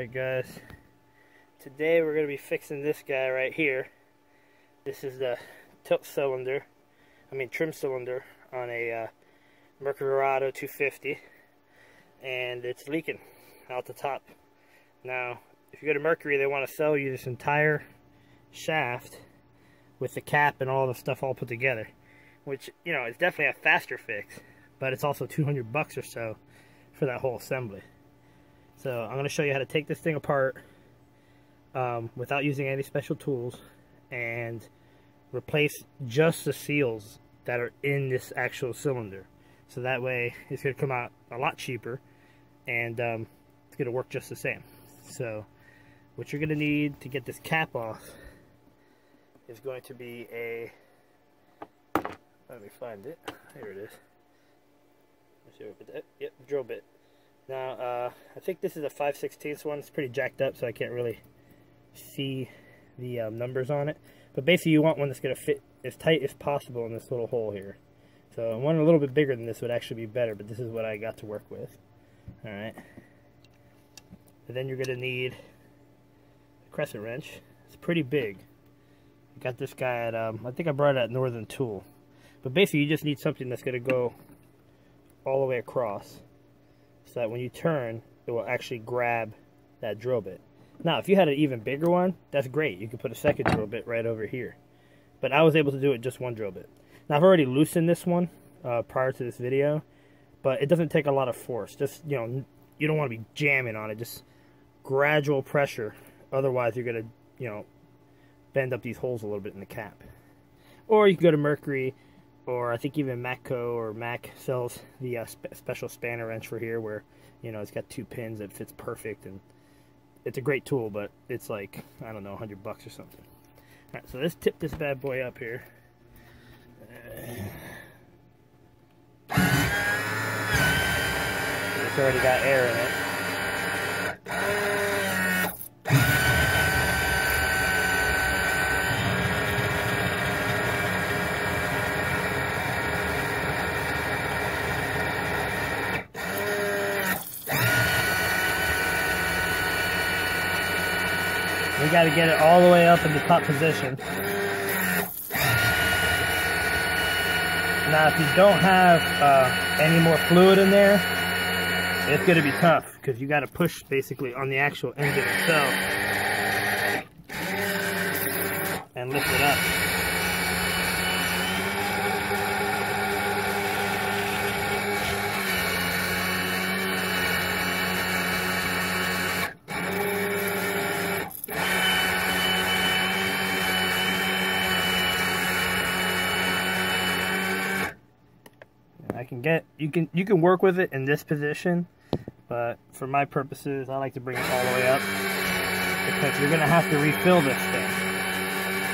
Alright guys, today we're going to be fixing this guy right here. This is the trim cylinder on a Verado I6, and it's leaking out the top. Now, if you go to Mercury, they want to sell you this entire shaft with the cap and all the stuff all put together, which, you know, it's definitely a faster fix, but it's also $200 or so for that whole assembly. So I'm going to show you how to take this thing apart without using any special tools and replace just the seals that are in this actual cylinder. So that way it's going to come out a lot cheaper, and it's going to work just the same. So what you're going to need to get this cap off is going to be a, let me find it, here it is. Let's see if I put that, yep, drill bit. Now, I think this is a 5/16 one. It's pretty jacked up, so I can't really see the numbers on it. But basically, you want one that's going to fit as tight as possible in this little hole here. So one a little bit bigger than this would actually be better, but this is what I got to work with. Alright. And then you're going to need a crescent wrench. It's pretty big. I got this guy at, I think I brought it at Northern Tool. But basically, you just need something that's going to go all the way across, so that when you turn, it will actually grab that drill bit. Now, if you had an even bigger one, that's great. You could put a second drill bit right over here. But I was able to do it just one drill bit. Now, I've already loosened this one prior to this video, but it doesn't take a lot of force. Just, you know, you don't want to be jamming on it. Just gradual pressure. Otherwise, you're going to, you know, bend up these holes a little bit in the cap. Or you can go to Mercury, or I think even Matco or Mac sells the special spanner wrench for here, where, you know, it's got 2 pins that fits perfect, and it's a great tool, but it's like, I don't know, $100 or something. Alright, so let's tip this bad boy up here. It's already got air in it. We got to get it all the way up in the top position. Now, if you don't have any more fluid in there, it's going to be tough, because you got to push basically on the actual engine itself and lift it up. You can work with it in this position, but for my purposes, I like to bring it all the way up, because you're going to have to refill this thing.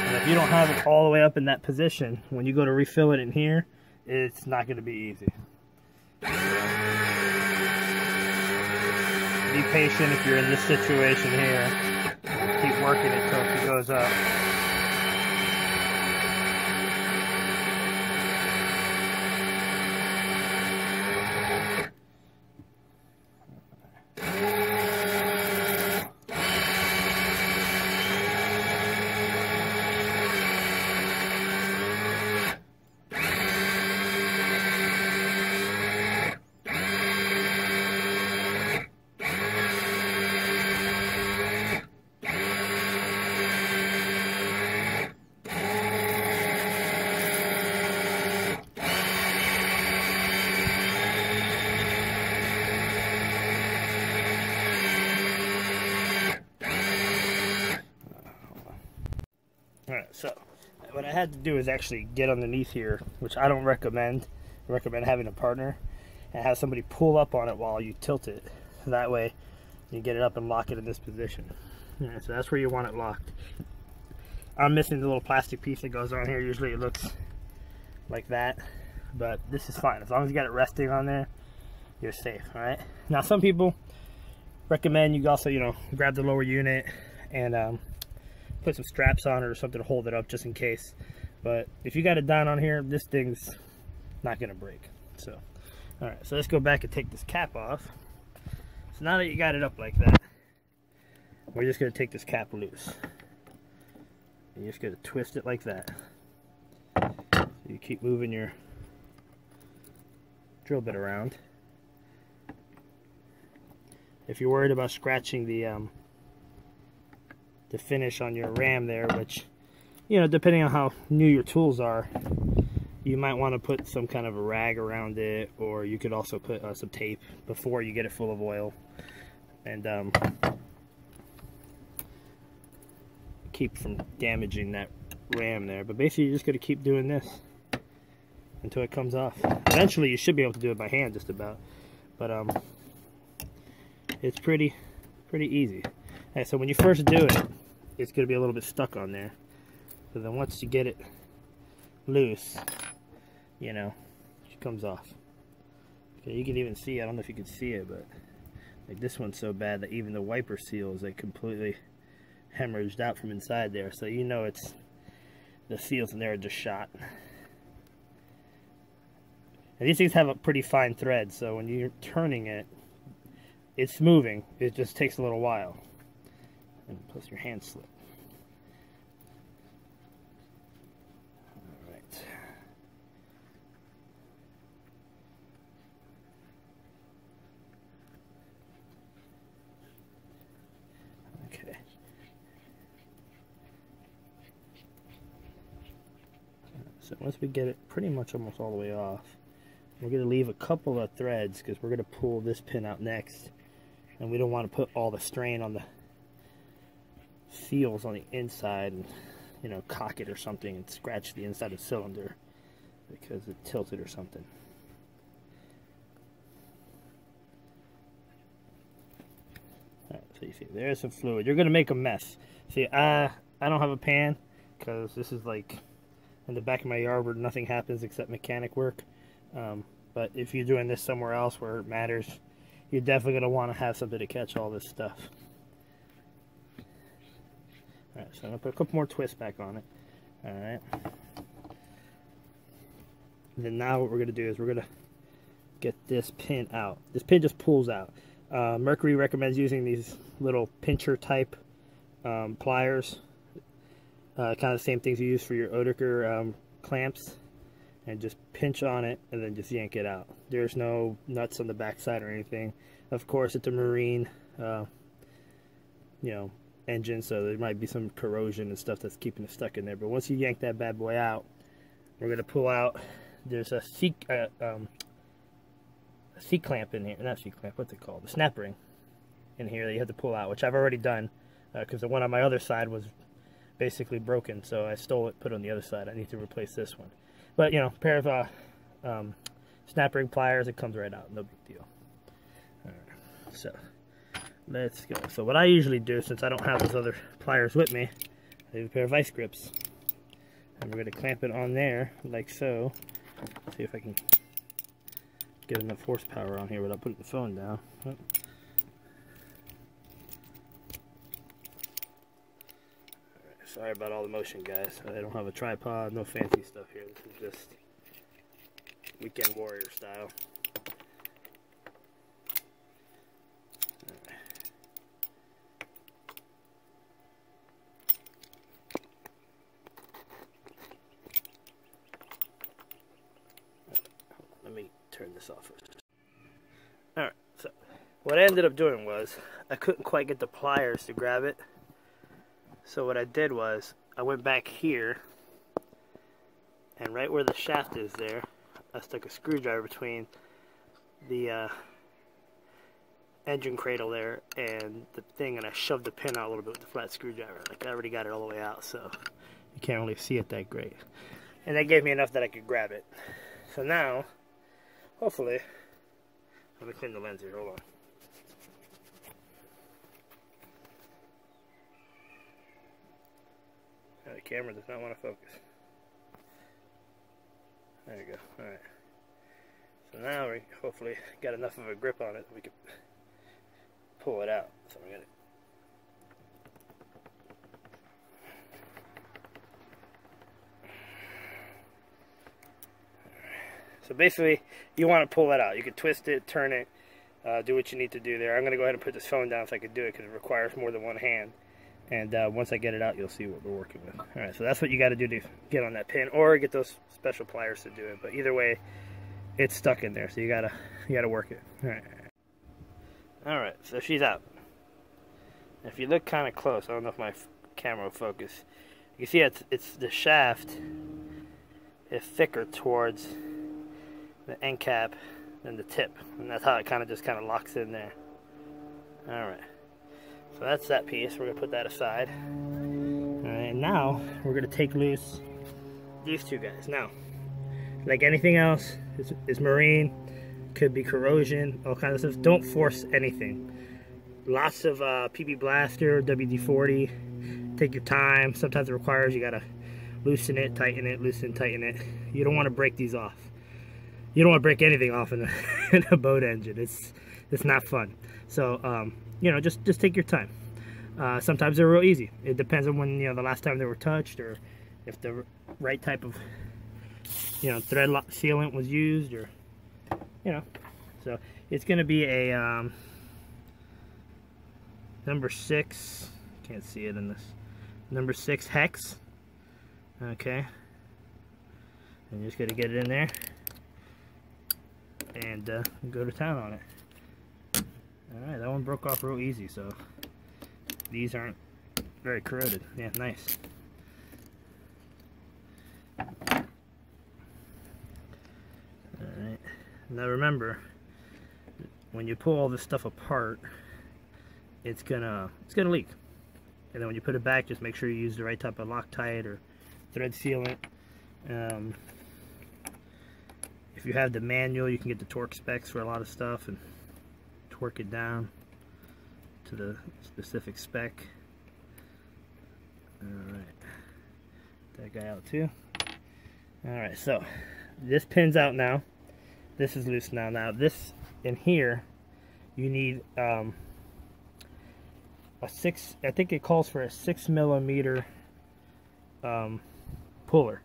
And if you don't have it all the way up in that position, when you go to refill it in here, it's not going to be easy. Be patient if you're in this situation here. Keep working it until it goes up. Alright, so what I had to do is actually get underneath here, which I don't recommend. I recommend having a partner and have somebody pull up on it while you tilt it. So that way you get it up and lock it in this position. Alright, so that's where you want it locked. I'm missing the little plastic piece that goes on here. Usually it looks like that, but this is fine. As long as you got it resting on there, you're safe. Alright, now some people recommend you also, you know, grab the lower unit and put some straps on it or something to hold it up just in case. But if you got it down on here, this thing's not gonna break. So, all right, so let's go back and take this cap off. So now that you got it up like that, We're just going to take this cap loose. You're just going to twist it like that. So you keep moving your drill bit around. If you're worried about scratching the finish on your ram there, which, you know, depending on how new your tools are, you might want to put some kind of a rag around it, or you could also put some tape before you get it full of oil, and keep from damaging that ram there. But basically you're just going to keep doing this until it comes off. Eventually you should be able to do it by hand just about, but it's pretty easy. Okay, so when you first do it, it's going to be a little bit stuck on there. So then once you get it loose, you know, it comes off. Okay, you can even see, I don't know if you can see it, but like this one's so bad that even the wiper seal is like completely hemorrhaged out from inside there. So you know it's, the seals in there are just shot. And these things have a pretty fine thread, so when you're turning it, it's moving. It just takes a little while. And plus your hand slip. Alright. Okay. So once we get it pretty much almost all the way off, we're going to leave a couple of threads because we're going to pull this pin out next. And we don't want to put all the strain on the seals on the inside and, you know, cock it or something and scratch the inside of the cylinder because it tilted or something. Alright, so you see there's some fluid. You're going to make a mess. See, I don't have a pan because this is like in the back of my yard where nothing happens except mechanic work. But if you're doing this somewhere else where it matters, you're definitely going to want to have something to catch all this stuff. Alright, so I'm going to put a couple more twists back on it. Alright. And then now what we're going to do is we're going to get this pin out. This pin just pulls out. Mercury recommends using these little pincher type pliers. Kind of the same things you use for your Oetiker clamps. And just pinch on it and then just yank it out. There's no nuts on the back side or anything. Of course, it's a marine you know, engine, so there might be some corrosion and stuff that's keeping it stuck in there. But once you yank that bad boy out, we're going to pull out, there's a C-clamp in here. Not C-clamp, what's it called? The snap ring in here that you have to pull out, which I've already done because the one on my other side was basically broken, so I stole it, put it on the other side. I need to replace this one. But, you know, a pair of snap ring pliers, it comes right out. No big deal. Alright, so let's go. So what I usually do, since I don't have those other pliers with me, I have a pair of vice grips. And we're going to clamp it on there, like so. Let's see if I can get enough horsepower on here without putting the phone down. Oh. Sorry about all the motion, guys. I don't have a tripod, no fancy stuff here. This is just weekend warrior style. Right. Let me turn this off first. Alright, so what I ended up doing was I couldn't quite get the pliers to grab it. So what I did was, I went back here, and right where the shaft is there, I stuck a screwdriver between the engine cradle there and the thing, and I shoved the pin out a little bit with the flat screwdriver. Like, I already got it all the way out, so you can't really see it that great. And that gave me enough that I could grab it. So now, hopefully, let me clean the lens here, hold on. The camera does not want to focus. There you go. Alright. So now we hopefully got enough of a grip on it that we can pull it out. So we got it. So basically, you want to pull that out. You can twist it, turn it, do what you need to do there. I'm going to go ahead and put this phone down so I can do it because it requires more than one hand. And once I get it out, you'll see what we're working with. Alright, so that's what you got to do to get on that pin, or get those special pliers to do it. But either way, it's stuck in there, so you gotta work it. Alright, so she's out. If you look kind of close, I don't know if my camera will focus. You can see it's the shaft is thicker towards the end cap than the tip, and that's how it kind of locks in there. Alright. So that's that piece. We're going to put that aside. Alright, now we're going to take loose these two guys. Now, like anything else, it's marine, could be corrosion, all kinds of stuff. Don't force anything. Lots of PB Blaster, WD-40. Take your time. Sometimes it requires you got to loosen it, tighten it, loosen, tighten it. You don't want to break these off. You don't want to break anything off in a boat engine. It's not fun. So, you know, just take your time. Sometimes they're real easy. It depends on when, you know, the last time they were touched, or if the right type of, you know, thread sealant was used, or, you know. So it's going to be a number 6. Can't see it in this. Number 6 hex. Okay. And just got to get it in there and go to town on it. Alright, that one broke off real easy, so these aren't very corroded. Yeah, nice. Alright. Now remember, when you pull all this stuff apart, it's gonna leak. And then when you put it back, just make sure you use the right type of Loctite or thread sealant. If you have the manual, you can get the torque specs for a lot of stuff and work it down to the specific spec. Alright, that guy out too. Alright, so this pin's out now. This is loose now. Now this in here, you need a 6, I think it calls for a 6mm puller.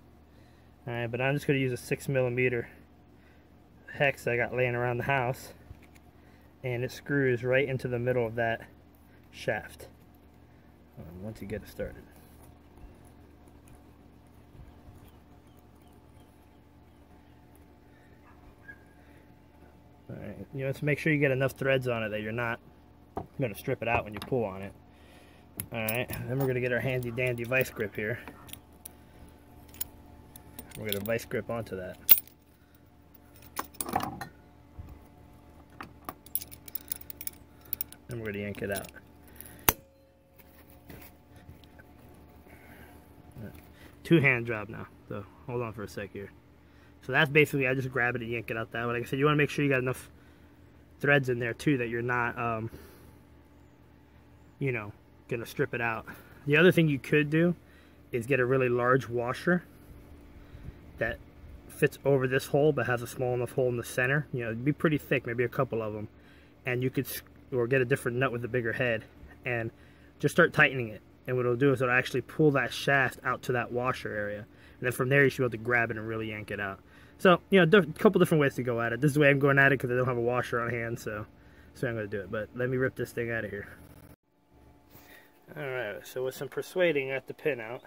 Alright, but I'm just going to use a 6mm hex I got laying around the house. And it screws right into the middle of that shaft once you get it started. Alright, you know, to make sure you get enough threads on it that you're not going to strip it out when you pull on it. Alright, then we're going to get our handy dandy vice grip here. We're going to vice grip onto that. And we're going to yank it out. Two-hand job now, so hold on for a sec here. So that's basically, I just grab it and yank it out that way. Like I said, you want to make sure you got enough threads in there too that you're not, you know, going to strip it out. The other thing you could do is get a really large washer that fits over this hole but has a small enough hole in the center. You know, it'd be pretty thick, maybe a couple of them. And you could, or get a different nut with a bigger head and just start tightening it. And what it'll do is it'll actually pull that shaft out to that washer area. And then from there you should be able to grab it and really yank it out. So, you know, a couple different ways to go at it. This is the way I'm going at it because I don't have a washer on hand, so that's the way I'm going to do it. But let me rip this thing out of here. Alright, so with some persuading, I got the pin out.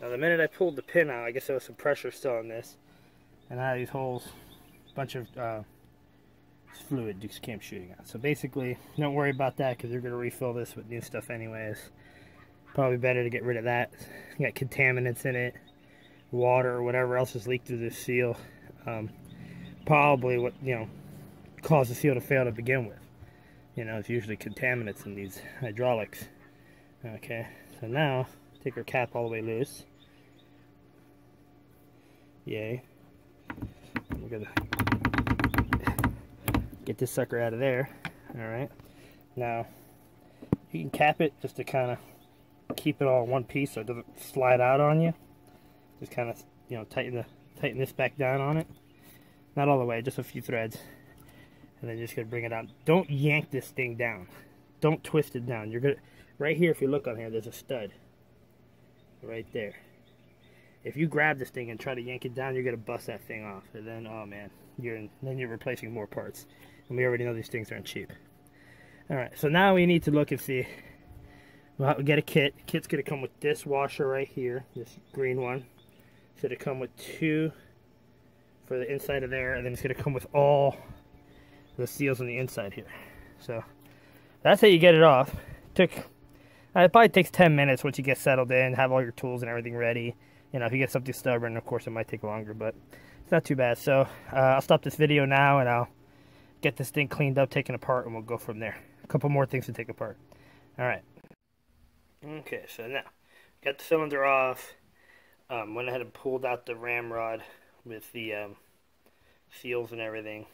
Now the minute I pulled the pin out, I guess there was some pressure still on this. And out of these holes, a bunch of fluid just came shooting out. So basically, don't worry about that because you're going to refill this with new stuff anyways. Probably better to get rid of that. You got contaminants in it, water or whatever else has leaked through this seal. Probably what, you know, caused the seal to fail to begin with. You know, it's usually contaminants in these hydraulics. Okay, so now take our cap all the way loose. Yay. We're gonna get this sucker out of there. Alright, now you can cap it just to kind of keep it all in one piece so it doesn't slide out on you. Just kind of, you know, tighten this back down on it. Not all the way, just a few threads. And then you're just gonna bring it out. Don't yank this thing down. Don't twist it down. You're gonna, right here, if you look on here, there's a stud. Right there. If you grab this thing and try to yank it down, you're gonna bust that thing off. And then, oh man, then you're replacing more parts. And we already know these things aren't cheap. Alright, so now we need to look and see. Well, we get a kit. The kit's going to come with this washer right here, this green one. It's going to come with 2 for the inside of there, and then it's going to come with all the seals on the inside here. So that's how you get it off. It probably takes 10 minutes once you get settled in, have all your tools and everything ready. You know, if you get something stubborn, of course it might take longer, but it's not too bad. So I'll stop this video now and I'll get this thing cleaned up, taken apart, and we'll go from there. A couple more things to take apart. Alright. Okay, so now, got the cylinder off. Went ahead and pulled out the ramrod with the seals and everything.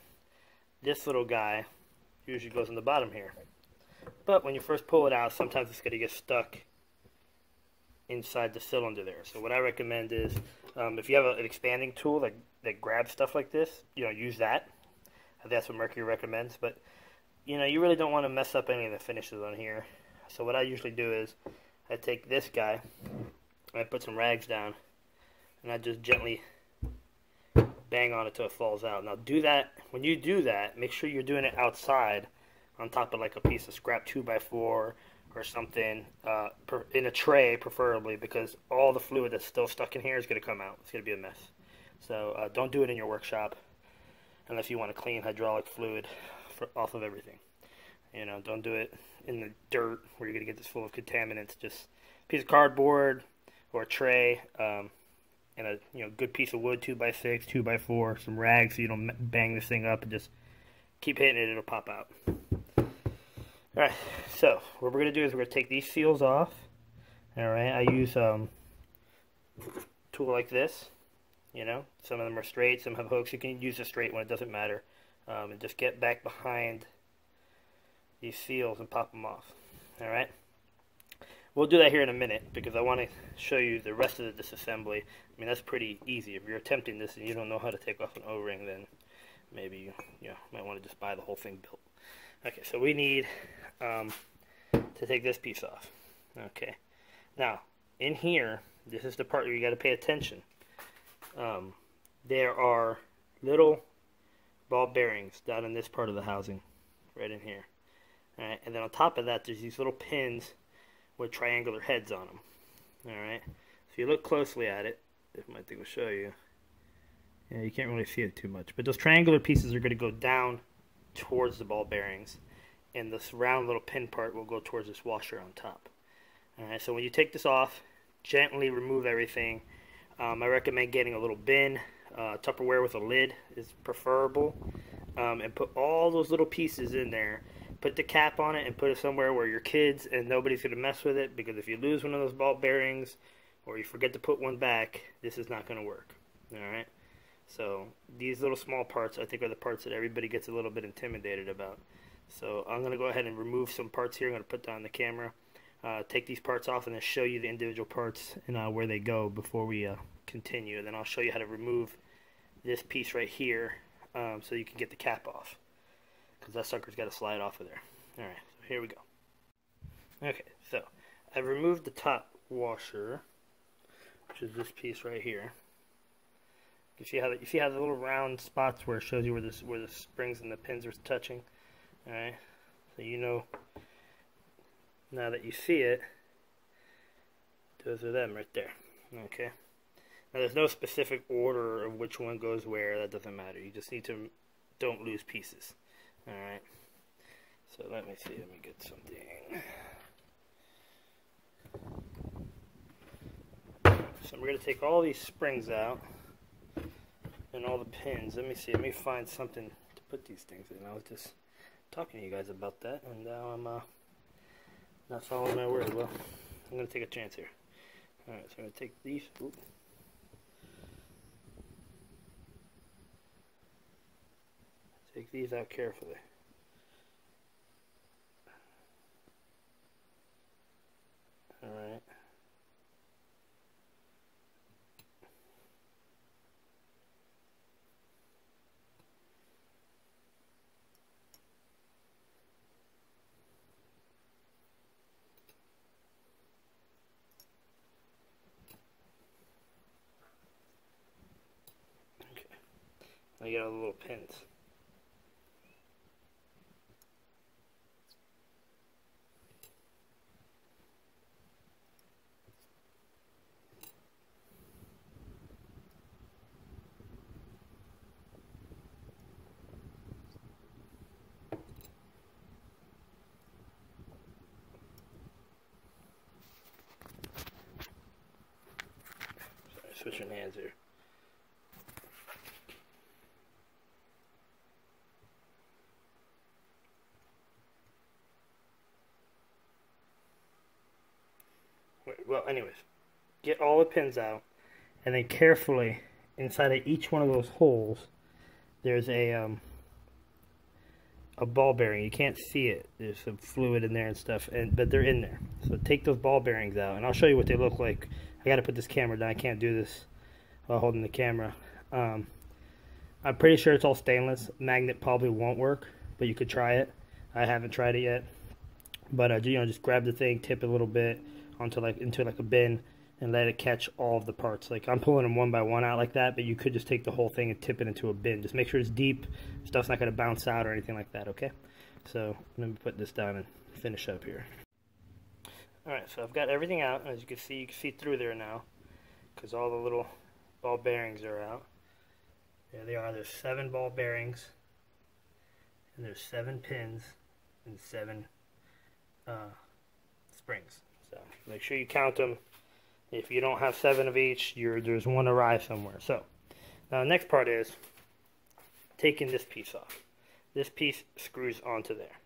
This little guy usually goes in the bottom here. But when you first pull it out, sometimes it's going to get stuck inside the cylinder there. So what I recommend is, if you have an expanding tool that grabs stuff like this, you know, use that. That's what Mercury recommends. But, you know, you really don't want to mess up any of the finishes on here. So what I usually do is, I take this guy, and I put some rags down, and I just gently bang on it till it falls out. Now do that, when you do that, make sure you're doing it outside, on top of like a piece of scrap 2x4 or something, in a tray preferably, because all the fluid that's still stuck in here is going to come out. It's going to be a mess. So don't do it in your workshop unless you want to clean hydraulic fluid off of everything. You know, don't do it in the dirt where you're going to get this full of contaminants. Just a piece of cardboard or a tray, and a good piece of wood, 2x6, 2x4, some rags so you don't bang this thing up, and just keep hitting it, it'll pop out. Alright, so what we're going to do is we're going to take these seals off. Alright, I use a tool like this. You know, some of them are straight, some have hooks. You can use a straight one, it doesn't matter. And just get back behind these seals and pop them off. Alright, we'll do that here in a minute because I want to show you the rest of the disassembly. I mean, that's pretty easy. If you're attempting this and you don't know how to take off an O-ring, then maybe you might want to just buy the whole thing built. Okay, so we need to take this piece off. Okay, now in here, this is the part where you got to pay attention. There are little ball bearings down in this part of the housing, right in here. Alright, and then on top of that, there's these little pins with triangular heads on them. Alright, so you look closely at it, if my thing will show you. Yeah, you can't really see it too much, but those triangular pieces are going to go down towards the ball bearings, and this round little pin part will go towards this washer on top. Alright, so when you take this off, gently remove everything. I recommend getting a little bin. Tupperware with a lid is preferable, and put all those little pieces in there. Put the cap on it and put it somewhere where your kids and nobody's going to mess with it, because if you lose one of those ball bearings or you forget to put one back, this is not going to work. Alright, so these little small parts I think are the parts that everybody gets a little bit intimidated about. So I'm going to go ahead and remove some parts here. I'm going to put down the camera, take these parts off, and then show you the individual parts and where they go before we continue. And then I'll show you how to remove this piece right here, so you can get the cap off, because that sucker's got to slide off of there. Alright, so here we go. Okay, so I've removed the top washer, which is this piece right here. You see how the little round spots where it shows you where the springs and the pins are touching. Alright, so you know now that you see it, those are them right there. Okay, now there's no specific order of which one goes where. That doesn't matter. You just need to don't lose pieces. Alright, so let me see, let me get something. So we're going to take all these springs out and all the pins. Let me see, let me find something to put these things in. I was just talking to you guys about that, and now I'm not following my word. Well, I'm going to take a chance here. Alright, so I'm going to take these. Oops. Take these out carefully. Alright. Okay. I got all the little pins. switching hands here. Well, anyways, get all the pins out, and then carefully, inside of each one of those holes, there's a ball bearing. You can't see it. There's some fluid in there and stuff, but they're in there. So take those ball bearings out, and I'll show you what they look like. I got to put this camera down. I can't do this while holding the camera. I'm pretty sure it's all stainless. Magnet probably won't work, but you could try it. I haven't tried it yet. But you know, just grab the thing, tip it a little bit into like a bin, and let it catch all of the parts. Like, I'm pulling them one by one out like that, but you could just take the whole thing and tip it into a bin. Just make sure it's deep. Stuff's not going to bounce out or anything like that, okay? So let me put this down and finish up here. Alright, so I've got everything out. As you can see through there now, because all the little ball bearings are out. There they are. There's 7 ball bearings, and there's 7 pins, and 7 springs. So make sure you count them. If you don't have 7 of each, there's one awry somewhere. So now the next part is taking this piece off. This piece screws onto there.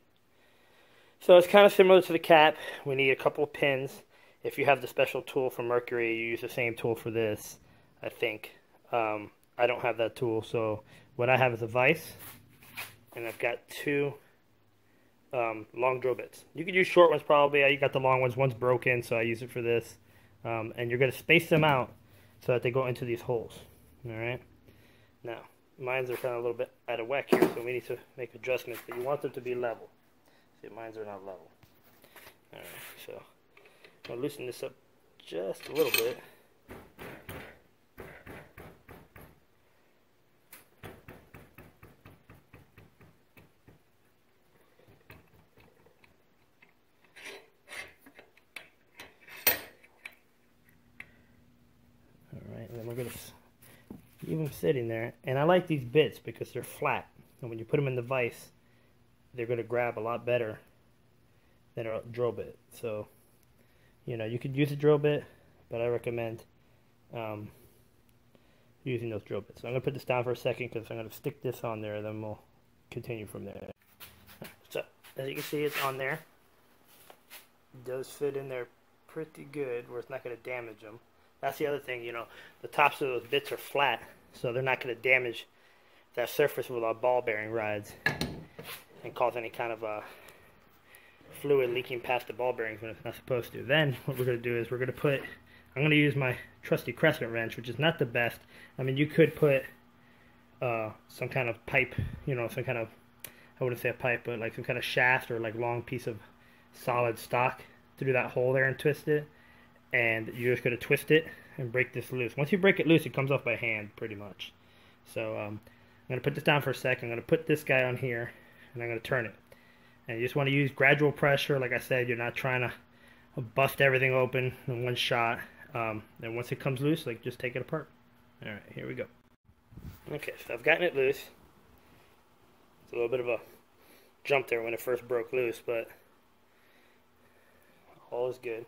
So it's kind of similar to the cap. We need a couple of pins. If you have the special tool for Mercury, you use the same tool for this, I think. I don't have that tool, so what I have is a vise, and I've got 2 long drill bits. You could use short ones probably. I got the long ones. One's broken, so I use it for this. And you're going to space them out so that they go into these holes. Alright? Now, mines are kind of a little bit out of whack here, so we need to make adjustments, but you want them to be level. See, mines are not level. Alright, so I'm going to loosen this up just a little bit. And then we're going to leave them sitting there. And I like these bits because they're flat. And when you put them in the vise, they're going to grab a lot better than a drill bit. So, you know, you could use a drill bit, but I recommend using those drill bits. So I'm going to put this down for a second because I'm going to stick this on there, and then we'll continue from there. So, as you can see, it's on there. It does fit in there pretty good where it's not going to damage them. That's the other thing, you know, the tops of those bits are flat, so they're not going to damage that surface with our ball bearing rides and cause any kind of fluid leaking past the ball bearings when it's not supposed to. Then what we're going to do is I'm going to use my trusty Crescent wrench, which is not the best. I mean, you could put some kind of pipe, you know, some kind of, I wouldn't say a pipe, but like some kind of shaft or like long piece of solid stock through that hole there and twist it. And you're just going to twist it and break this loose. Once you break it loose, it comes off by hand, pretty much. So I'm going to put this down for a second. I'm going to put this guy on here, and I'm going to turn it. And you just want to use gradual pressure. Like I said, you're not trying to bust everything open in one shot. And once it comes loose, like, just take it apart. All right, here we go. Okay, so I've gotten it loose. It's a little bit of a jump there when it first broke loose, but all is good.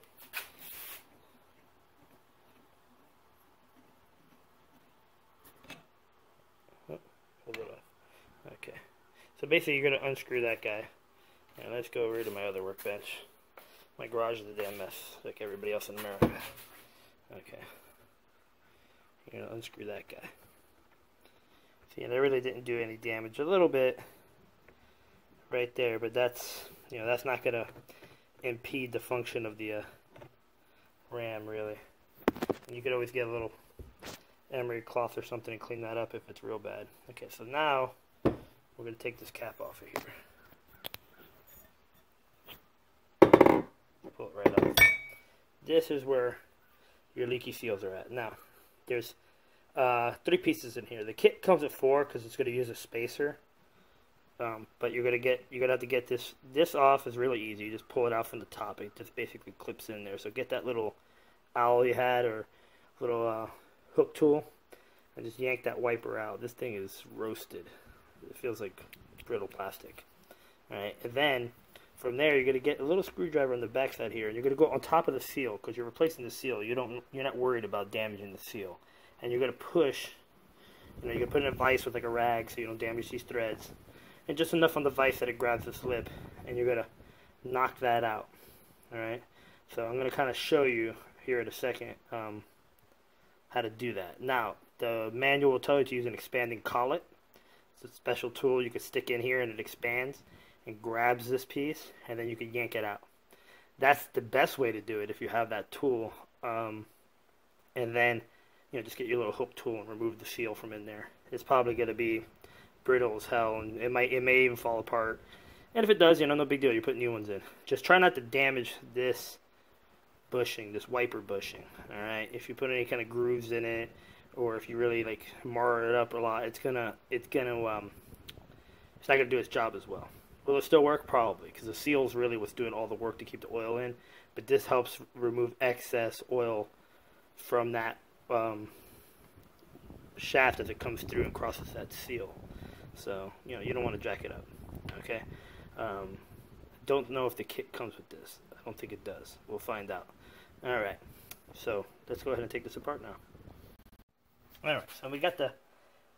Okay, so basically you're going to unscrew that guy, and let's go over to my other workbench. My garage is a damn mess, like everybody else in America. Okay, you're going to unscrew that guy. See, and I really didn't do any damage, a little bit right there, but that's, you know, that's not going to impede the function of the RAM, really. And you could always get a little emery cloth or something and clean that up if it's real bad. Okay, so now we're going to take this cap off of here. Pull it right off. This is where your leaky seals are at. Now, there's 3 pieces in here. The kit comes with 4 because it's going to use a spacer. But you're going to have to get this off. Is really easy. You just pull it out from the top. It just basically clips in there. So get that little owl you had or little hook tool and just yank that wiper out. This thing is roasted. It feels like brittle plastic. Alright, and then from there you're going to get a little screwdriver on the backside here, and you're going to go on top of the seal because you're replacing the seal. You're not worried about damaging the seal. and you're going to push. You can put in a vise with like a rag so you don't damage these threads. And just enough on the vise that it grabs the slip, and you're going to knock that out. Alright? So I'm going to kind of show you here in a second how to do that. Now, the manual will tell you to use an expanding collet. It's a special tool you can stick in here and it expands and grabs this piece, and then you can yank it out. That's the best way to do it if you have that tool. And then, just get your little hook tool and remove the seal from in there. It's probably going to be brittle as hell, and it may even fall apart. And if it does, no big deal. You put new ones in. Just try not to damage this bushing, this wiper bushing. All right. If you put any kind of grooves in it, or if you really like mar it up a lot, it's not gonna do its job as well. Will it still work? Probably, because the seal's really what's doing all the work to keep the oil in. But this helps remove excess oil from that shaft as it comes through and crosses that seal. So you don't want to jack it up. Okay. Don't know if the kit comes with this. I don't think it does. We'll find out. Alright, so let's go ahead and take this apart now. Alright, so we got the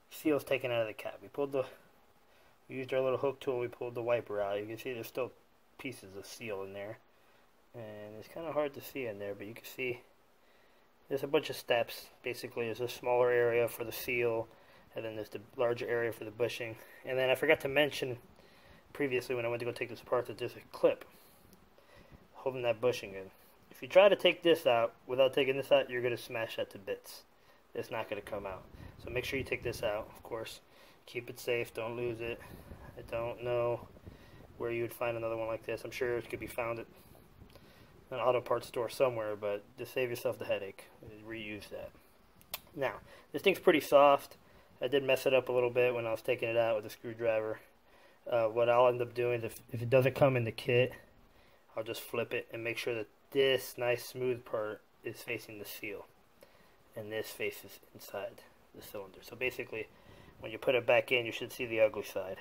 seals taken out of the cap. We used our little hook tool, we pulled the wiper out. You can see there's still pieces of seal in there. And it's kind of hard to see in there, but you can see there's a bunch of steps. Basically, there's a smaller area for the seal, and then there's the larger area for the bushing. And then I forgot to mention previously when I went to go take this apart that there's a clip holding that bushing in. If you try to take this out without taking this out, you're going to smash that to bits. It's not going to come out. So make sure you take this out, of course. Keep it safe. Don't lose it. I don't know where you would find another one like this. I'm sure it could be found at an auto parts store somewhere, but just save yourself the headache. Reuse that. Now, this thing's pretty soft. I did mess it up a little bit when I was taking it out with a screwdriver. What I'll end up doing is if it doesn't come in the kit, I'll just flip it and make sure that this nice smooth part is facing the seal and this faces inside the cylinder. So basically, when you put it back in, you should see the ugly side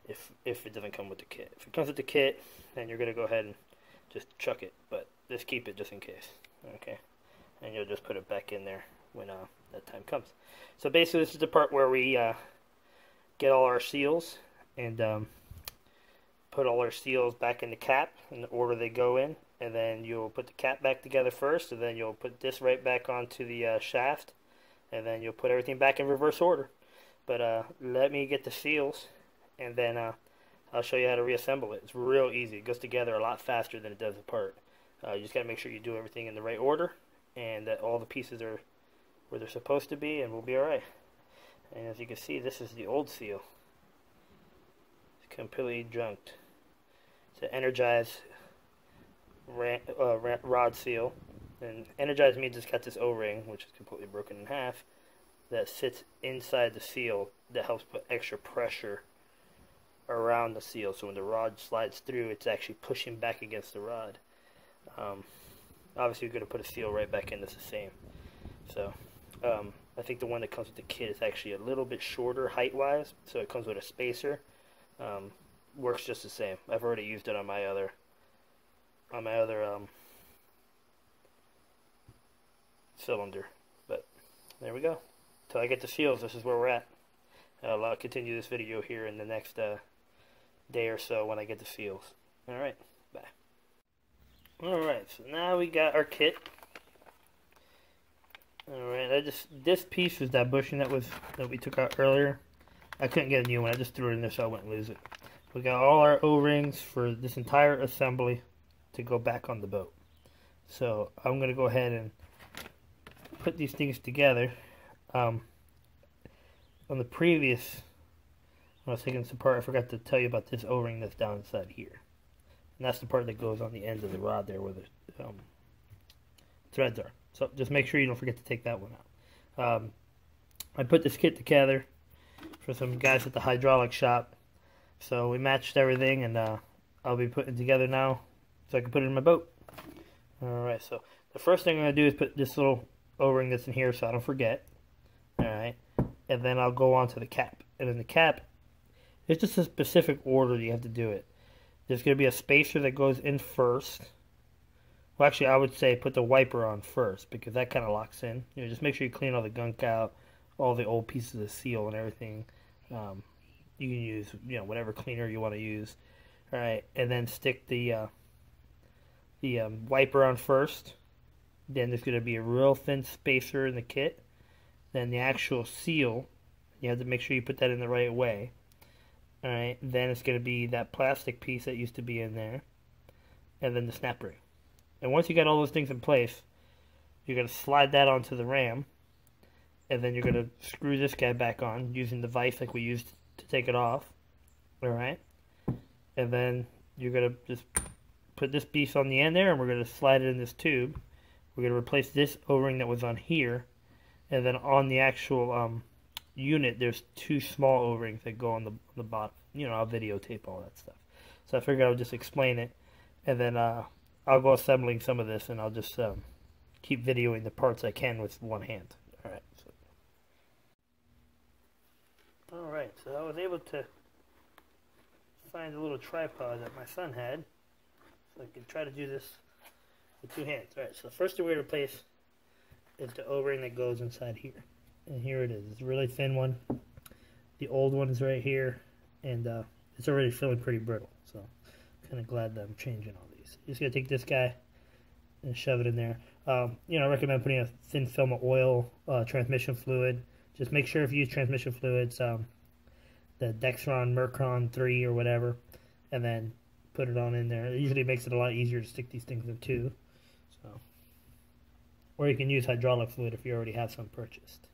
if it doesn't come with the kit. If it comes with the kit, then you're going to go ahead and just chuck it, but just keep it just in case. Okay, and you'll just put it back in there when that time comes. So basically, this is the part where we get all our seals and put all our seals back in the cap in the order they go in, and then you'll put the cap back together first, and then you'll put this right back onto the shaft, and then you'll put everything back in reverse order. But let me get the seals, and then I'll show you how to reassemble it. It's real easy. It goes together a lot faster than it does apart. You just got to make sure you do everything in the right order, and that all the pieces are where they're supposed to be, and we'll be alright. And as you can see, this is the old seal. It's completely junked. It's an Energized rod seal. And Energized means it's got this O-ring, which is completely broken in half, that sits inside the seal that helps put extra pressure around the seal. So when the rod slides through, it's actually pushing back against the rod. Obviously, you're going to put a seal right back in. That's the same. So I think the one that comes with the kit is actually a little bit shorter height-wise, so it comes with a spacer. Works just the same. I've already used it on my other cylinder. But there we go. Until I get the seals, this is where we're at. I'll continue this video here in the next day or so when I get the seals. Alright, bye. Alright, so now we got our kit. Alright, this piece was that bushing that we took out earlier. I couldn't get a new one. I just threw it in there so I wouldn't lose it. We got all our O-rings for this entire assembly to go back on the boat. So I'm going to go ahead and put these things together. On the previous, when I was taking this apart, I forgot to tell you about this O-ring that's down inside here. And that's the part that goes on the ends of the rod there where the threads are. So just make sure you don't forget to take that one out. I put this kit together for some guys at the hydraulic shop. So we matched everything, and I'll be putting it together now so I can put it in my boat. Alright, so the first thing I'm going to do is put this little O-ring that's in here so I don't forget. Alright, and then I'll go on to the cap. And in the cap, it's just a specific order you have to do it. There's going to be a spacer that goes in first. Well, actually, I would say put the wiper on first because that kind of locks in. You know, just make sure you clean all the gunk out, all the old pieces of seal and everything. You can use, you know, whatever cleaner you want to use. All right, and then stick the wiper on first. Then there's going to be a real thin spacer in the kit. Then the actual seal, you have to make sure you put that in the right way. All right, then it's going to be that plastic piece that used to be in there, and then the snap ring. And once you got all those things in place, you're going to slide that onto the ram, and then you're going to screw this guy back on using the vise like we used to take it off. All right, and then you're going to just put this piece on the end there, and we're going to slide it in this tube. We're going to replace this O-ring that was on here, and then on the actual unit, there's two small O-rings that go on the bottom. You know, I'll videotape all that stuff. So I figured I would just explain it, and then I'll go assembling some of this, and I'll just keep videoing the parts I can with one hand. All right, so I was able to find a little tripod that my son had, so I could try to do this with two hands. All right, so the first thing we're going to replace is the O-ring that goes inside here. And here it is. It's a really thin one. The old one is right here, and it's already feeling pretty brittle. So I'm kind of glad that I'm changing all these. Just going to take this guy and shove it in there. You know, I recommend putting a thin film of oil, transmission fluid. Just make sure if you use transmission fluids, the Dexron, Mercron 3 or whatever, and then put it on in there. It usually makes it a lot easier to stick these things in too. So, or you can use hydraulic fluid if you already have some purchased.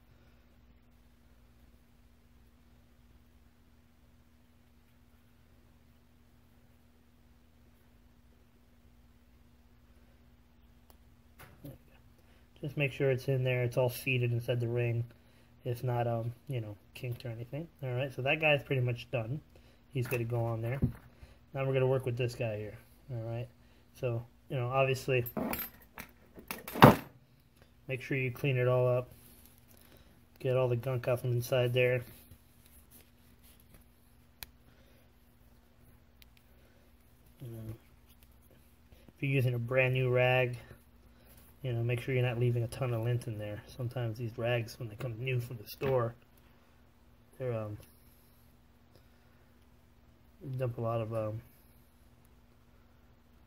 Just make sure it's in there. It's all seated inside the ring. It's not, you know, kinked or anything. All right, so that guy's pretty much done. He's going to go on there. Now we're going to work with this guy here. All right, so, you know, obviously, make sure you clean it all up. Get all the gunk out from inside there. If you're using a brand new rag, you know, make sure you're not leaving a ton of lint in there. Sometimes these rags, when they come new from the store, they're dump a lot of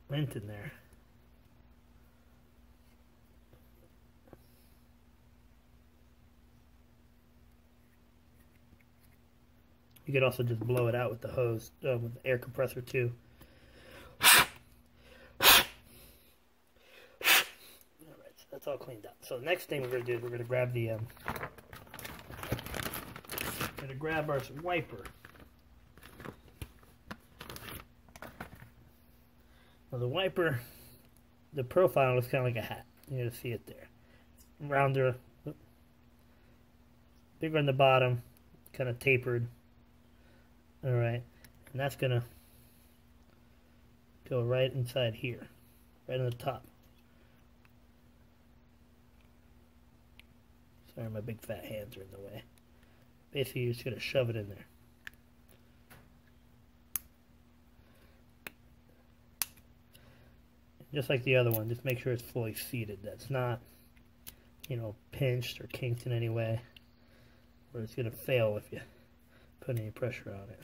lint in there. You could also just blow it out with the hose, with the air compressor too. That's all cleaned up. So the next thing we're going to do is we're going to grab the our wiper. Now the wiper, the profile looks kind of like a hat. You're going to see it there. Rounder, bigger on the bottom, kind of tapered. All right, and that's going to go right inside here, right on the top. Sorry, my big fat hands are in the way. Basically, you're just going to shove it in there. Just like the other one, just make sure it's fully seated. That's not, you know, pinched or kinked in any way, or it's going to fail if you put any pressure on it.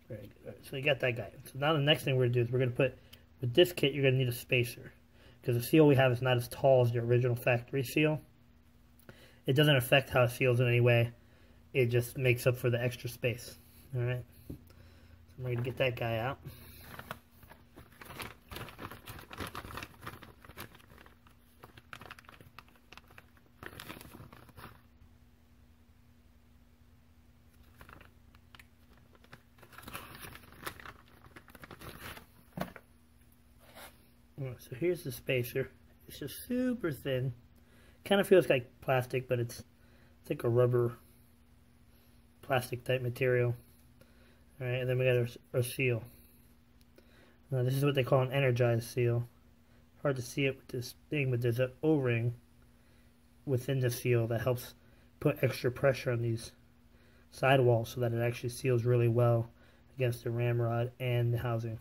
Very good. All right, so you got that guy. So now the next thing we're going to do is we're going to put, with this kit, you're going to need a spacer. Because the seal we have is not as tall as the original factory seal. It doesn't affect how it seals in any way. It just makes up for the extra space. Alright. So I'm ready to get that guy out. So here's the spacer. It's just super thin. Kind of feels like plastic, but it's like a rubber plastic type material. Alright, and then we got our seal. Now this is what they call an energized seal. Hard to see it with this thing, but there's an O-ring within the seal that helps put extra pressure on these sidewalls so that it actually seals really well against the ramrod and the housing.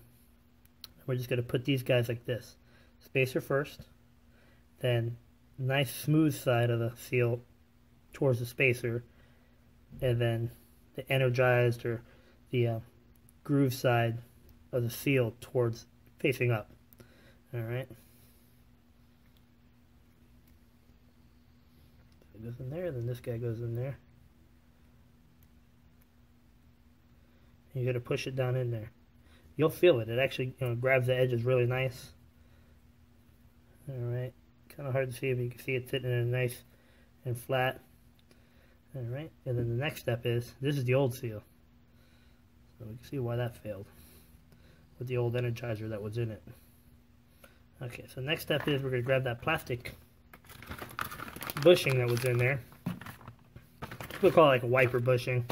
we're just going to put these guys like this. Spacer first, then nice smooth side of the seal towards the spacer, and then the energized or the groove side of the seal towards facing up. Alright. So it goes in there, then this guy goes in there. You got to push it down in there. You'll feel it. It actually, you know, grabs the edges really nice. Alright. Kind of hard to see, but you can see it sitting in nice and flat. Alright. And then the next step is, this is the old seal. So we can see why that failed with the old energizer that was in it. Okay, so next step is we're going to grab that plastic bushing that was in there. We'll call it like a wiper bushing.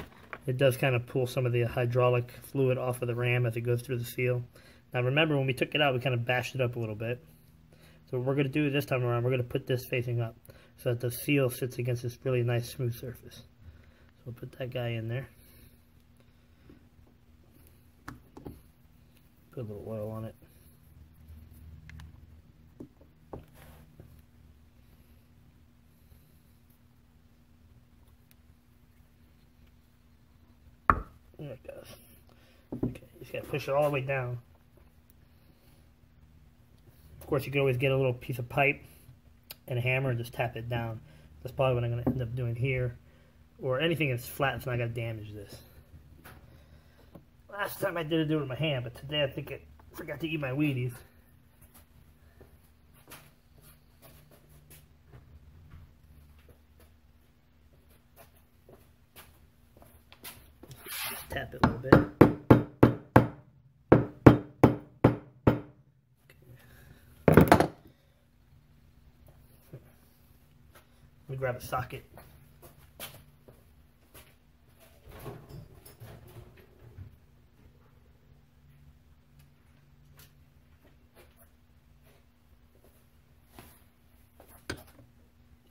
It does kind of pull some of the hydraulic fluid off of the ram as it goes through the seal. Now remember, when we took it out, we kind of bashed it up a little bit. So what we're going to do this time around, we're going to put this facing up so that the seal sits against this really nice smooth surface. So we'll put that guy in there. Put a little oil on it. There it goes. Okay, you just gotta push it all the way down. Of course, you can always get a little piece of pipe and a hammer and just tap it down. That's probably what I'm gonna end up doing here. Or anything that's flat, so I'm not gonna damage this. Last time I did it with my hand, but today I think I forgot to eat my Wheaties. Just tap it a little bit. Okay. Let me grab a socket.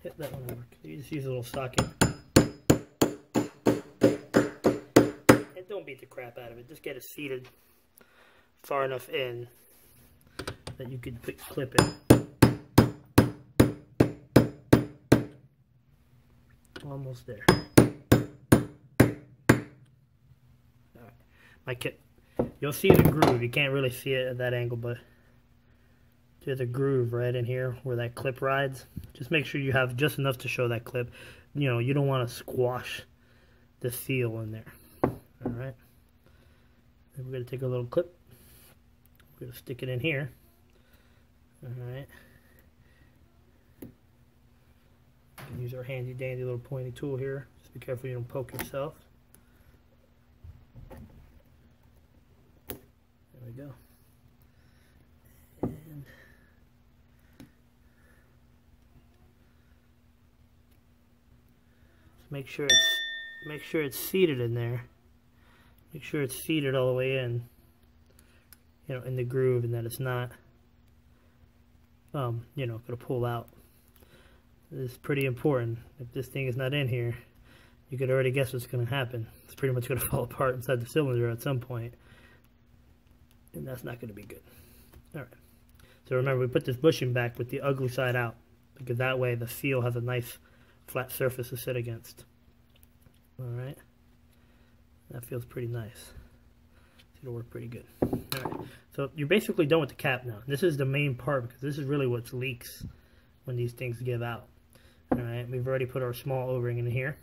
Hit that one over. You just use a little socket. And don't beat the crap out of it. Just get it seated far enough in that you could clip it. Almost there. Alright. My kit. You'll see the groove. You can't really see it at that angle, but there's a groove right in here where that clip rides. Just make sure you have just enough to show that clip. You know, you don't want to squash the seal in there. Alright. Then we're going to take a little clip. We're going to stick it in here. Alright. You can use our handy dandy little pointy tool here. Just be careful you don't poke yourself. There we go. And make sure it's seated in there. Make sure it's seated all the way in, you know, in the groove, and that it's not, you know, gonna pull out. This is pretty important. If this thing is not in here, you could already guess what's gonna happen. It's pretty much gonna fall apart inside the cylinder at some point, and that's not gonna be good. All right. So remember, we put this bushing back with the ugly side out, because that way the seal has a nice flat surface to sit against. Alright. That feels pretty nice. It'll work pretty good. Alright. So you're basically done with the cap now. This is the main part, because this is really what leaks when these things give out. Alright. We've already put our small O-ring in here.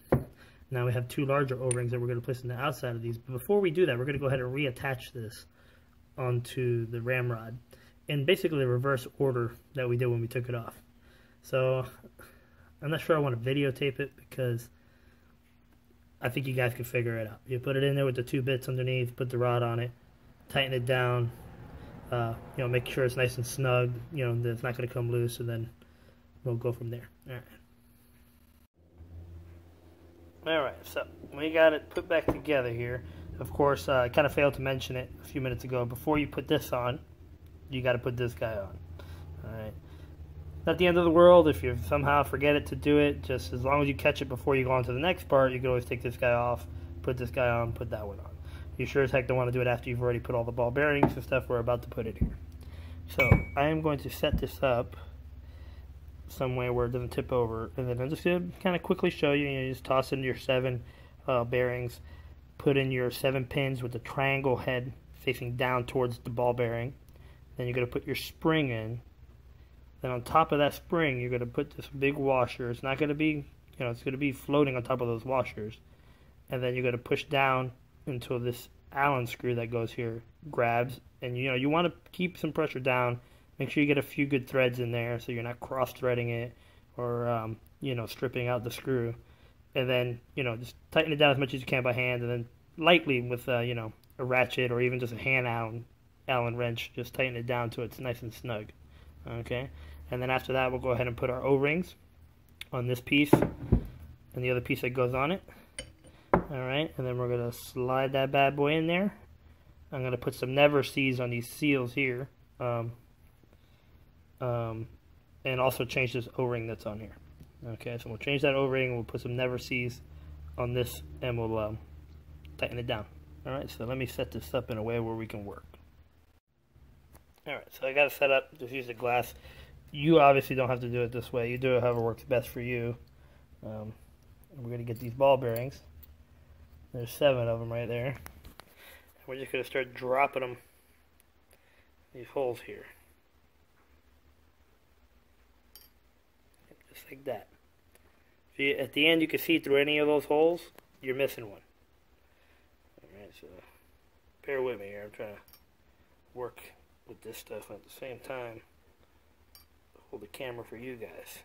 Now we have two larger O-rings that we're going to place on the outside of these. But before we do that, we're going to go ahead and reattach this onto the ramrod in basically the reverse order that we did when we took it off. So I'm not sure I want to videotape it, because I think you guys can figure it out. You put it in there with the two bits underneath, put the rod on it, tighten it down, you know, make sure it's nice and snug, you know, that it's not going to come loose, and then we'll go from there. Alright, so we got it put back together here. Of course, I kind of failed to mention it a few minutes ago. Before you put this on, you got to put this guy on. Alright. Not the end of the world if you somehow forget it to do it. Just as long as you catch it before you go on to the next part, you can always take this guy off, put this guy on, put that one on. You sure as heck don't want to do it after you've already put all the ball bearings and stuff we're about to put in here. So I am going to set this up somewhere where it doesn't tip over, and then I'm just going to kind of quickly show you. You just toss in your 7 bearings, put in your 7 pins with the triangle head facing down towards the ball bearing. Then you're going to put your spring in. Then on top of that spring, you're going to put this big washer. It's not going to be, it's going to be floating on top of those washers. And then you're going to push down until this Allen screw that goes here grabs. And you want to keep some pressure down. Make sure you get a few good threads in there so you're not cross-threading it or, stripping out the screw. And then, just tighten it down as much as you can by hand. And then lightly with, a ratchet or even just a hand Allen wrench, just tighten it down so it's nice and snug. Okay? And then after that, we'll go ahead and put our O-rings on this piece and the other piece that goes on it. Alright, and then we're going to slide that bad boy in there. I'm going to put some never sees on these seals here. And also change this O-ring that's on here. Okay, so we'll change that O-ring, we'll put some never sees on this, and we'll tighten it down. Alright, so let me set this up in a way where we can work. Alright, so I got it set up, just use the glass. You obviously don't have to do it this way. You do it however works best for you. We're going to get these ball bearings. There's 7 of them right there. And we're just going to start dropping them these holes here. Just like that. See, at the end you can see through any of those holes, you're missing one. Alright, so bear with me here. I'm trying to work with this stuff at the same time. Hold the camera for you guys.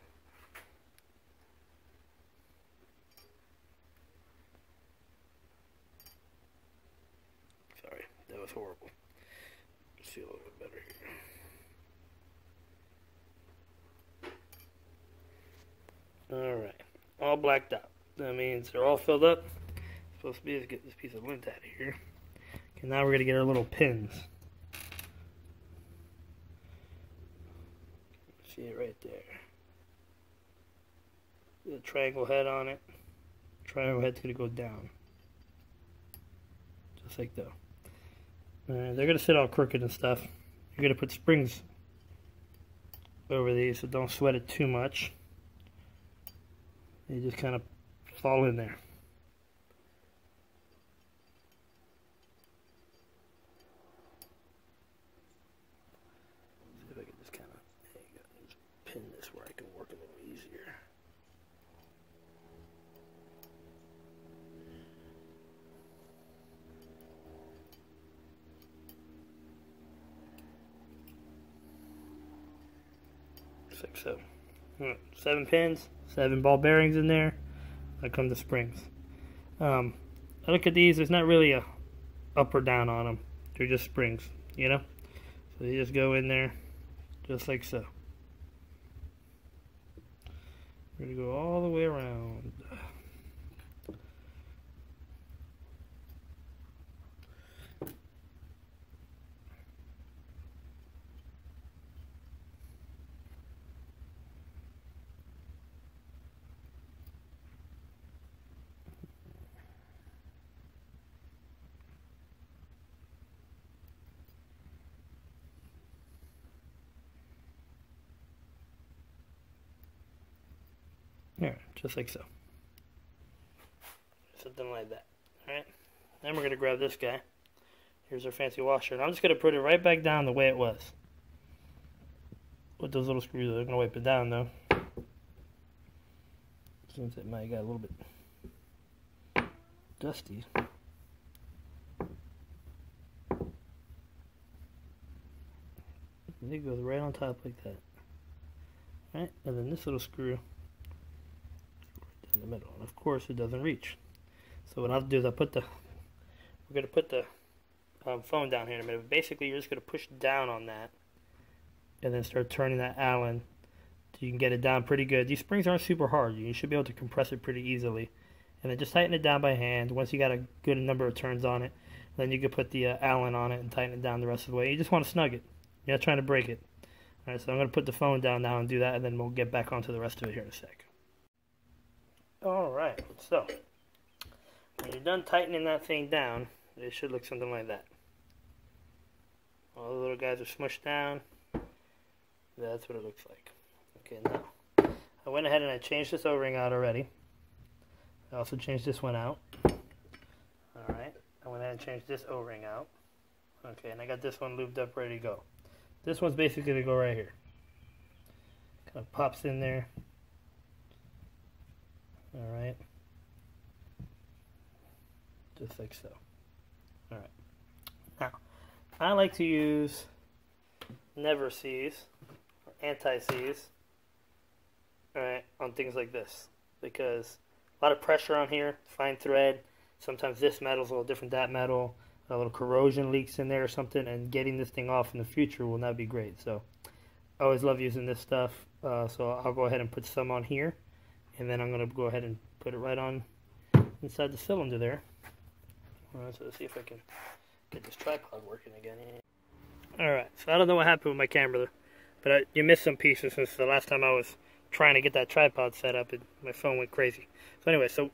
Sorry, that was horrible. Let's see a little bit better here. Alright, all blacked out. That means they're all filled up. Supposed to be to get this piece of lint out of here. Okay, now we're going to get our little pins. See it right there. The triangle head on it. Triangle head's going to go down. Just like that. They're going to sit all crooked and stuff. You're going to put springs over these, so don't sweat it too much. They just kind of fall in there. See if I can just kind of, there you go, just pin this where I can work a little easier. Just like so. 7 pins, 7 ball bearings in there. That come the springs. I look at these, there's not really a up or down on them. They're just springs, So they just go in there, just like so. We're going to go all the way around. There, just like so. Something like that. Alright? Then we're going to grab this guy. Here's our fancy washer. And I'm just going to put it right back down the way it was. With those little screws, I'm going to wipe it down though. Since it might have got a little bit dusty. And it goes right on top like that. Alright? And then this little screw in the middle, and of course it doesn't reach. So what I'll do is we're going to put the phone down here in a minute. But basically you're just going to push down on that and then start turning that Allen so you can get it down pretty good. These springs aren't super hard. You should be able to compress it pretty easily, and then just tighten it down by hand. Once you got a good number of turns on it, then you can put the Allen on it and tighten it down the rest of the way. You just want to snug it. You're not trying to break it. Alright, so I'm going to put the phone down now and do that, and then we'll get back onto the rest of it here in a sec. Alright, so when you're done tightening that thing down, it should look something like that. All the little guys are smushed down. That's what it looks like. Okay, now I went ahead and I changed this O-ring out already. I also changed this one out. Alright, I went ahead and changed this O-ring out. Okay, and I got this one lubed up, ready to go. This one's basically going to go right here. Kind of pops in there. Alright. Just like so. Alright. Now, I like to use never seize, or anti-seize, alright, on things like this. Because a lot of pressure on here, fine thread. Sometimes this metal's a little different, that metal. A little corrosion leaks in there or something, and getting this thing off in the future will not be great. So I always love using this stuff. So I'll go ahead and put some on here, and then I'm going to go ahead and put it right on inside the cylinder there. Alright, so let's see if I can get this tripod working again. Alright, so I don't know what happened with my camera, but you missed some pieces since the last time I was trying to get that tripod set up, and my phone went crazy. So anyway, so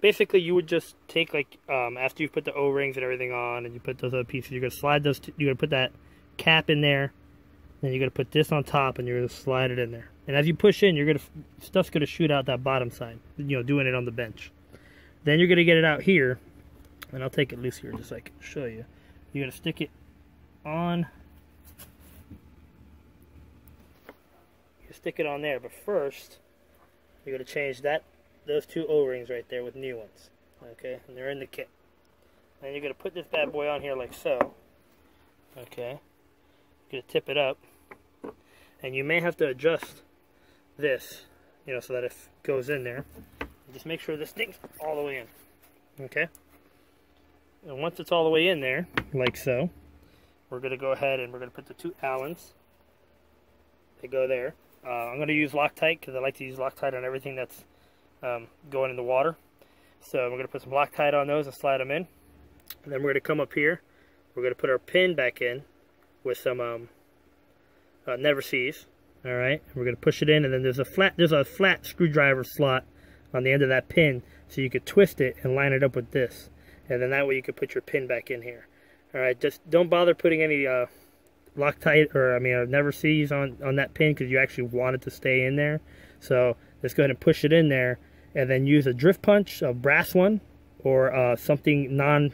basically you would just take, like, after you put the O-rings and everything on, and you put those other pieces, you're going to slide those, you're going to put that cap in there, then you're going to put this on top, and you're going to slide it in there. And as you push in, stuff's going to shoot out that bottom side, you know, doing it on the bench. Then you're going to get it out here, and I'll take it loose here just so I can show you. You're going to stick it on, stick it on there, but first, you're going to change those two O-rings right there with new ones, okay, and they're in the kit. Then you're going to put this bad boy on here like so, okay, you're going to tip it up, and you may have to adjust this, you know, so that it goes in there. Just make sure this thing's all the way in, okay, and once it's all the way in there, like so, we're going to go ahead and we're going to put the two Allens, they go there. I'm going to use Loctite because I like to use Loctite on everything that's going in the water. So we're going to put some Loctite on those and slide them in. And then we're going to come up here. We're going to put our pin back in with some never seize. All right. We're going to push it in, and then there's a flat screwdriver slot on the end of that pin, so you could twist it and line it up with this, and then that way you could put your pin back in here. All right. Just don't bother putting any Loctite, or never seize on that pin, because you actually want it to stay in there. So let's go ahead and push it in there, and then use a drift punch, a brass one, or something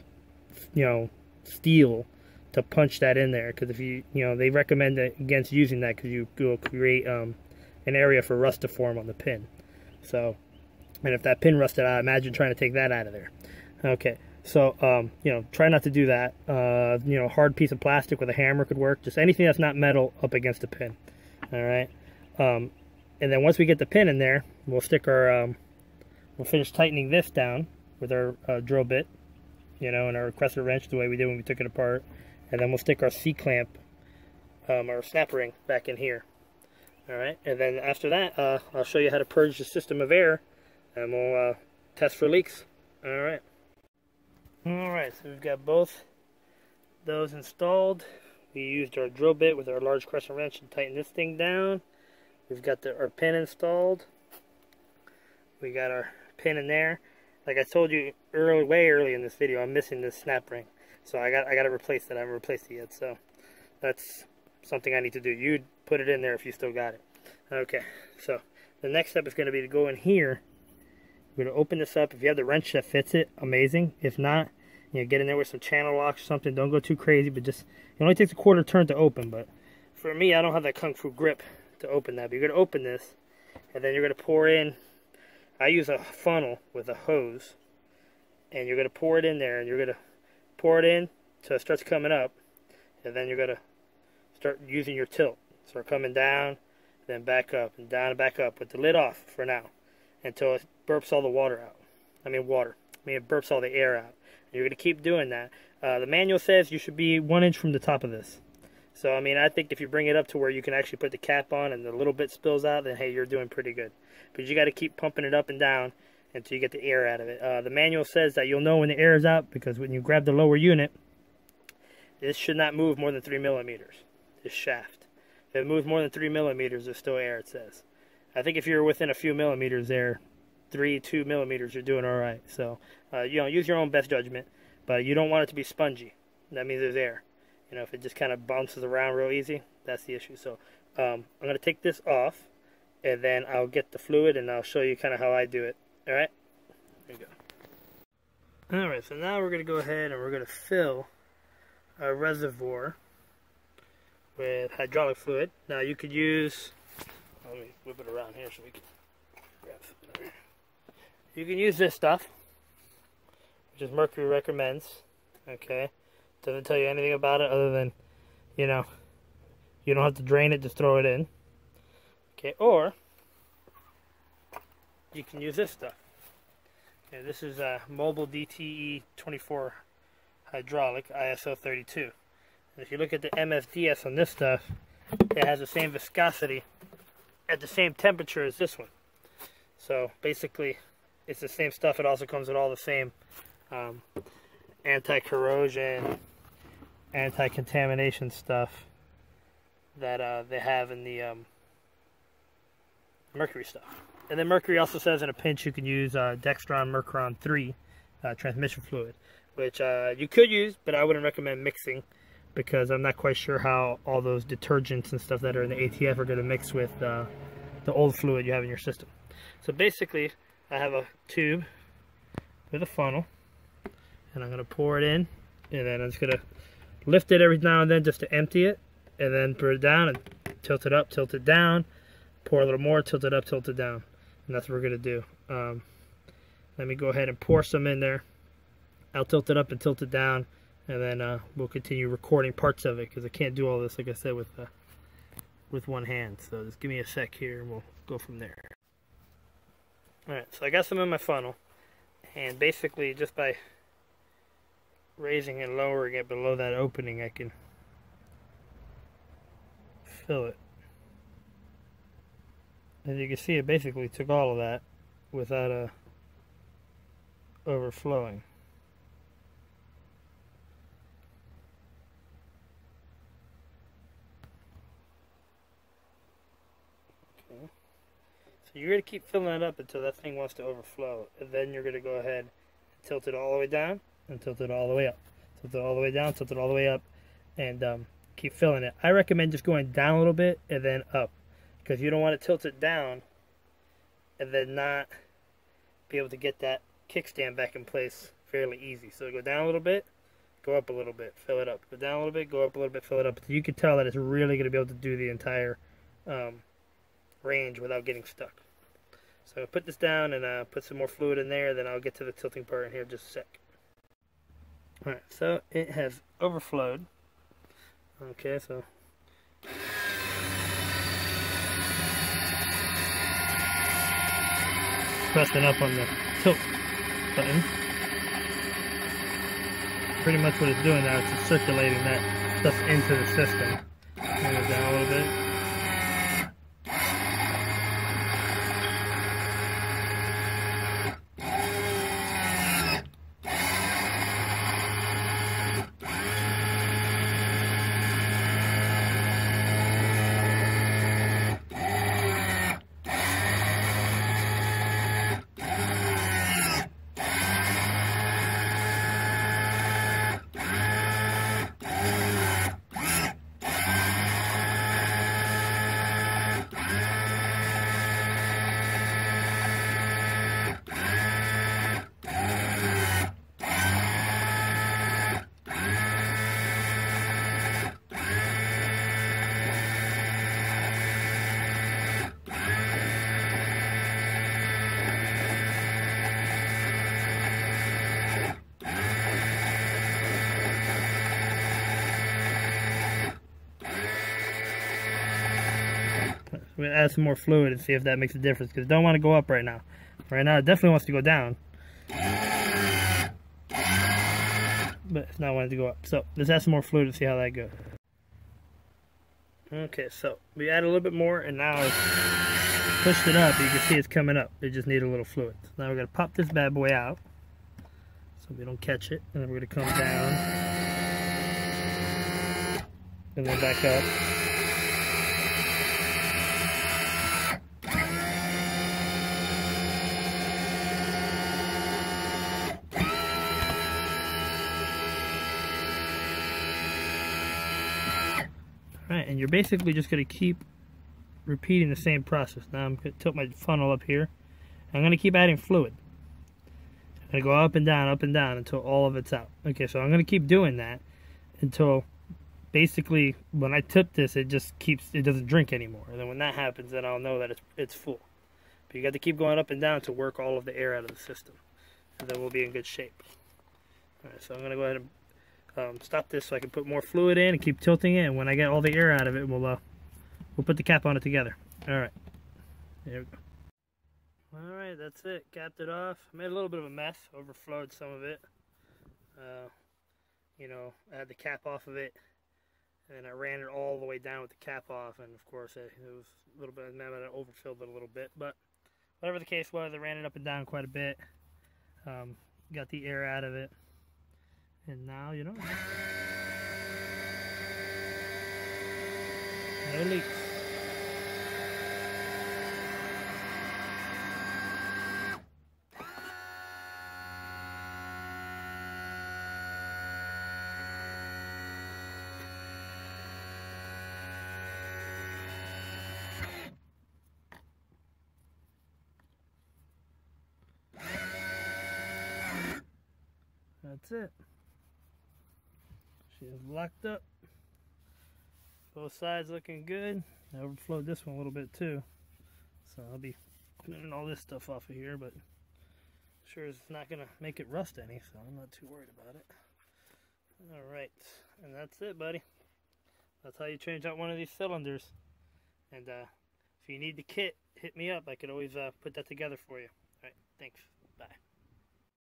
steel to punch that in there. Because if they recommend against using that, because you will create an area for rust to form on the pin. So, and if that pin rusted out, imagine trying to take that out of there. Okay. So, try not to do that. Hard piece of plastic with a hammer could work. Just anything that's not metal up against the pin. All right. And then once we get the pin in there, we'll stick our, we'll finish tightening this down with our drill bit, and our Crescent wrench the way we did when we took it apart. And then we'll stick our C-clamp, our snap ring back in here. All right. And then after that, I'll show you how to purge the system of air, and we'll test for leaks. All right. Alright, so we've got both those installed. We used our drill bit with our large Crescent wrench to tighten this thing down. We've got our pin installed. We got our pin in there. Like I told you way early in this video, I'm missing this snap ring. So I got to replace that. I haven't replaced it yet, so that's something I need to do. You'd put it in there if you still got it. Okay, so the next step is going to be to go in here. We're going to open this up. If you have the wrench that fits it, amazing. If not, get in there with some channel locks or something. Don't go too crazy, but just, it only takes a quarter turn to open. But for me, I don't have that kung fu grip to open that. But you're going to open this, and then you're going to pour in. I use a funnel with a hose, and you're going to pour it in there, and you're going to pour it in so it starts coming up, and then you're going to start using your tilt. Start coming down, then back up, and down and back up with the lid off for now, until it burps all the water out. It burps all the air out. And you're going to keep doing that. The manual says you should be 1 inch from the top of this. So, I think if you bring it up to where you can actually put the cap on and the little bit spills out, then hey, you're doing pretty good. But you got to keep pumping it up and down until you get the air out of it. The manual says that you'll know when the air is out, because when you grab the lower unit, this should not move more than 3 millimeters, this shaft. If it moves more than 3 millimeters, there's still air, it says. I think if you're within a few millimeters there, 2 millimeters, you're doing all right. So, use your own best judgment, but you don't want it to be spongy. That means there's air. If it just kind of bounces around real easy, That's the issue. So I'm going to take this off, and then I'll get the fluid, and I'll show you kind of how I do it. Alright? There you go. Alright, so now we're going to go ahead and we're going to fill our reservoir with hydraulic fluid. Now you could use, let me whip it around here so we can grab something there. You can use this stuff, which is Mercury recommends. Okay, doesn't tell you anything about it other than, you know, you don't have to drain it, just throw it in. Okay, or you can use this stuff. Okay, this is a Mobile DTE 24 hydraulic ISO 32. And if you look at the MFDS on this stuff, it has the same viscosity at the same temperature as this one. So basically, it's the same stuff. It also comes with all the same anti-corrosion, anti-contamination stuff that they have in the Mercury stuff. And then Mercury also says in a pinch you can use Dextron Mercuron 3 transmission fluid, which you could use, but I wouldn't recommend mixing because I'm not quite sure how all those detergents and stuff that are in the ATF are going to mix with the old fluid you have in your system. So basically, I have a tube with a funnel, and I'm going to pour it in, and then I'm just going to lift it every now and then just to empty it, and then put it down and tilt it up, tilt it down, pour a little more, tilt it up, tilt it down. And that's what we're going to do. Let me go ahead and pour some in there. I'll tilt it up and tilt it down, and then we'll continue recording parts of it because I can't do all this, like I said, with one hand. So just give me a sec here and we'll go from there. Alright, so I got some in my funnel, and basically just by raising and lowering it below that opening, I can fill it. As you can see, it basically took all of that without overflowing. Okay. So you're going to keep filling it up until that thing wants to overflow. And then you're going to go ahead and tilt it all the way down and tilt it all the way up. Tilt it all the way down, tilt it all the way up, and keep filling it. I recommend just going down a little bit and then up, because you don't want to tilt it down and then not be able to get that kickstand back in place fairly easy. So go down a little bit, go up a little bit, fill it up. Go down a little bit, go up a little bit, fill it up. So you can tell that it's really going to be able to do the entire range without getting stuck. So put this down and put some more fluid in there, then I'll get to the tilting part in here in just a sec. Alright, so it has overflowed. Okay, so pressing up on the tilt button. Pretty much what it's doing now is just circulating that stuff into the system. Bring it down a little bit. We're going to add some more fluid and see if that makes a difference, because it don't want to go up right now. Right now it definitely wants to go down, but it's not wanting to go up. So let's add some more fluid and see how that goes. Okay, so we add a little bit more, and now it's pushed it up. You can see it's coming up. It just needs a little fluid. So now we're going to pop this bad boy out so we don't catch it, and then we're going to come down and then back up. Alright, and you're basically just going to keep repeating the same process. Now I'm going to tilt my funnel up here. I'm going to keep adding fluid. I'm going to go up and down until all of it's out. Okay, so I'm going to keep doing that until basically when I tip this, it doesn't drink anymore. And then when that happens, then I'll know that it's full. But you got to keep going up and down to work all of the air out of the system. And then we'll be in good shape. Alright, so I'm going to go ahead and stop this so I can put more fluid in and keep tilting it. And when I get all the air out of it, we'll put the cap on it together. Alright, there we go. Alright, that's it. Capped it off. Made a little bit of a mess. Overflowed some of it. You know, I had the cap off of it. And I ran it all the way down with the cap off. And of course, it was a little bit, I might have overfilled it a little bit. But whatever the case was, I ran it up and down quite a bit. Got the air out of it. And now, you know, no leaks. That's it. She is locked up. Both sides looking good. I overflowed this one a little bit too. So I'll be cleaning all this stuff off of here, but sure it's not going to make it rust any, so I'm not too worried about it. Alright, and that's it, buddy. That's how you change out one of these cylinders. And if you need the kit, hit me up. I could always put that together for you. Alright, thanks. Bye.